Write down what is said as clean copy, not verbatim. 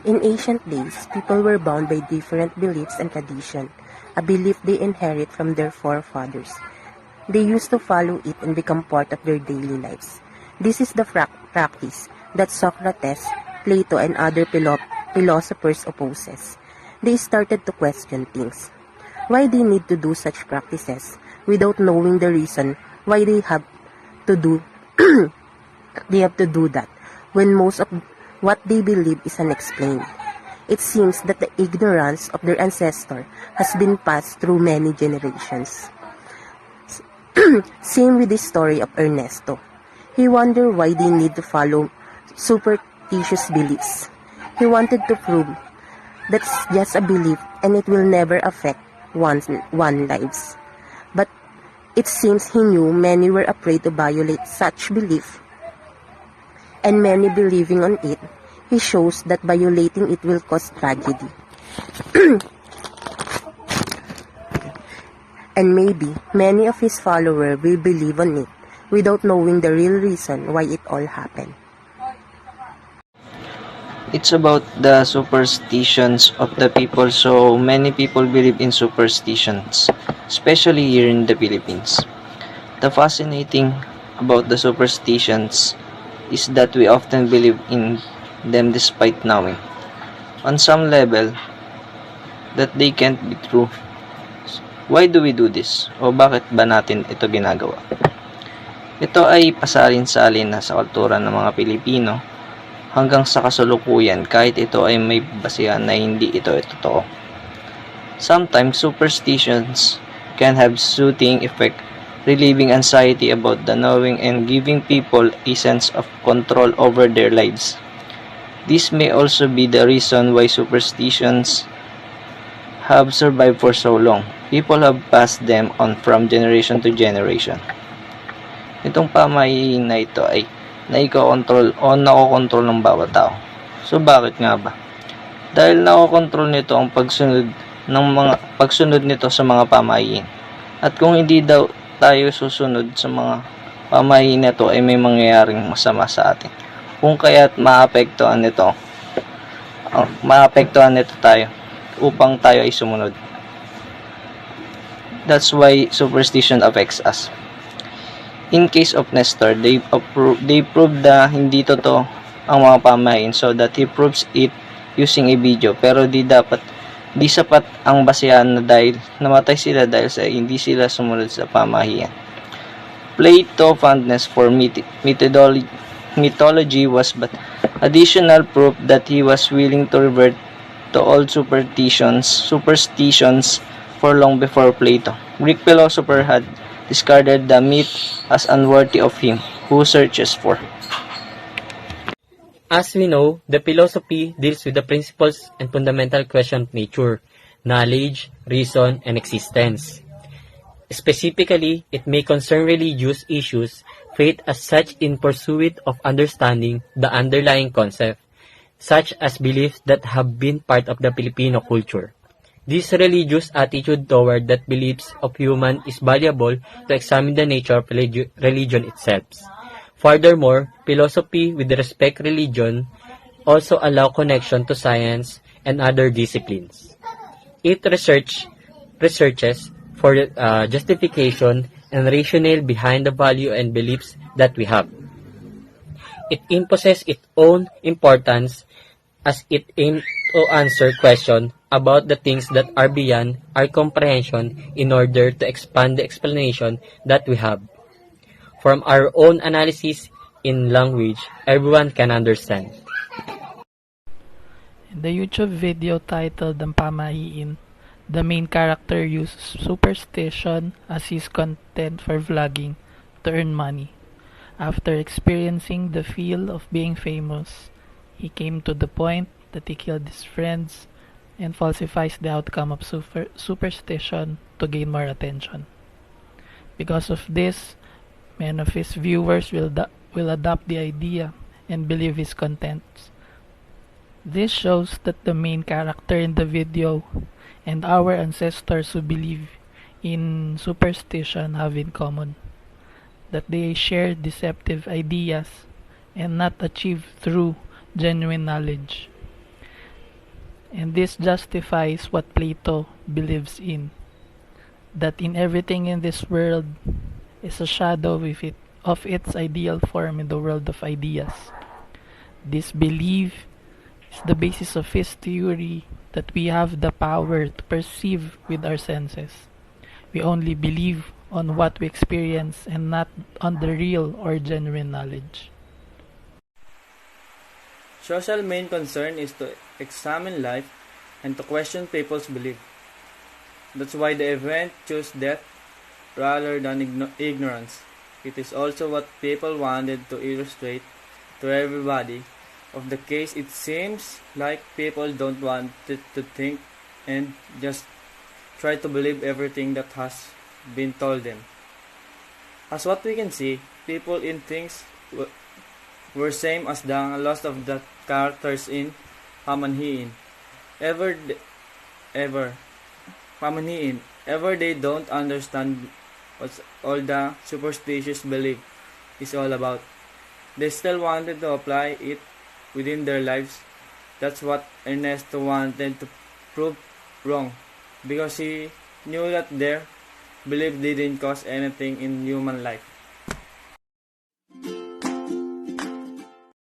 In ancient days, people were bound by different beliefs and tradition, a belief they inherit from their forefathers. They used to follow it and become part of their daily lives. This is the practice that Socrates, Plato, and other philosophers opposes. They started to question things. Why they need to do such practices without knowing the reason why to do they have to do that when most of what they believe is unexplained. It seems that the ignorance of their ancestor has been passed through many generations. Same with the story of Ernesto. He wondered why they need to follow superstitious beliefs. He wanted to prove that's just a belief and it will never affect one's lives. But it seems he knew many were afraid to violate such belief, and many believing on it. He shows that violating it will cause tragedy. And maybe many of his followers will believe on it without knowing the real reason why it all happened. It's about the superstitions of the people, so many people believe in superstitions, especially here in the Philippines. The fascinating about the superstitions is that we often believe in them despite knowing, on some level, that they can't be true. Why do we do this? O bakit ba natin ito ginagawa? Ito ay pasalin-salin na sa kultura ng mga Pilipino hanggang sa kasalukuyan kahit ito ay may basihan na hindi ito totoo. Sometimes superstitions can have soothing effect, relieving anxiety about the knowing and giving people a sense of control over their lives. This may also be the reason why superstitions have survived for so long. People have passed them on from generation to generation. Itong pamahiin na ito ay naikokontrol o nakokontrol ng bawat tao. So bakit nga ba? Dahil nakokontrol nito ang pagsunod nito sa mga pamahiin. At kung hindi daw tayo susunod sa mga pamahiin nito ay may mangyayaring masama sa atin. Kung kaya't maapektuhan nito tayo upang tayo ay sumunod. That's why superstition affects us. In case of Nestor, they proved na hindi totoo ang mga pamahiin so that he proves it using a video. Pero di sapat ang basihan na dahil namatay sila dahil sa hindi sila sumunod sa pamahiin. Plato fondness for mythology was but additional proof that he was willing to revert to old superstitions for long before Plato. Greek philosopher had discarded the myth as unworthy of him who searches for. As we know, the philosophy deals with the principles and fundamental questions of nature, knowledge, reason, and existence. Specifically, it may concern religious issues, faith as such in pursuit of understanding the underlying concept, such as beliefs that have been part of the Filipino culture. This religious attitude toward that beliefs of human is valuable to examine the nature of religion itself. Furthermore, philosophy with respect religion also allow connection to science and other disciplines. It researches for justification and rationale behind the value and beliefs that we have. It imposes its own importance as it aims to answer questions about the things that are beyond our comprehension in order to expand the explanation that we have. From our own analysis in language, everyone can understand. In the YouTube video titled Ang Pamahiin, the main character uses superstition as his content for vlogging to earn money. After experiencing the feel of being famous, he came to the point that he killed his friends and falsifies the outcome of superstition to gain more attention. Because of this, many of his viewers will adopt the idea and believe his contents. This shows that the main character in the video and our ancestors who believe in superstition have in common, that they share deceptive ideas and not achieve through genuine knowledge. And this justifies what Plato believes in, that in everything in this world is a shadow of its ideal form in the world of ideas. This belief is the basis of his theory that we have the power to perceive with our senses. We only believe on what we experience and not on the real or genuine knowledge. Social main concern is to examine life and to question people's belief. That's why the event chose death rather than ignorance. It is also what people wanted to illustrate to everybody. Of the case, it seems like people don't want it to think and just try to believe everything that has been told them. As what we can see, people in things were same as the lost of the characters in Pamanhiin. Ever Pamanhiin. Ever they don't understand what all the superstitious belief is all about. They still wanted to apply it within their lives. That's what Ernesto wanted to prove wrong, because he knew that their belief didn't cause anything in human life.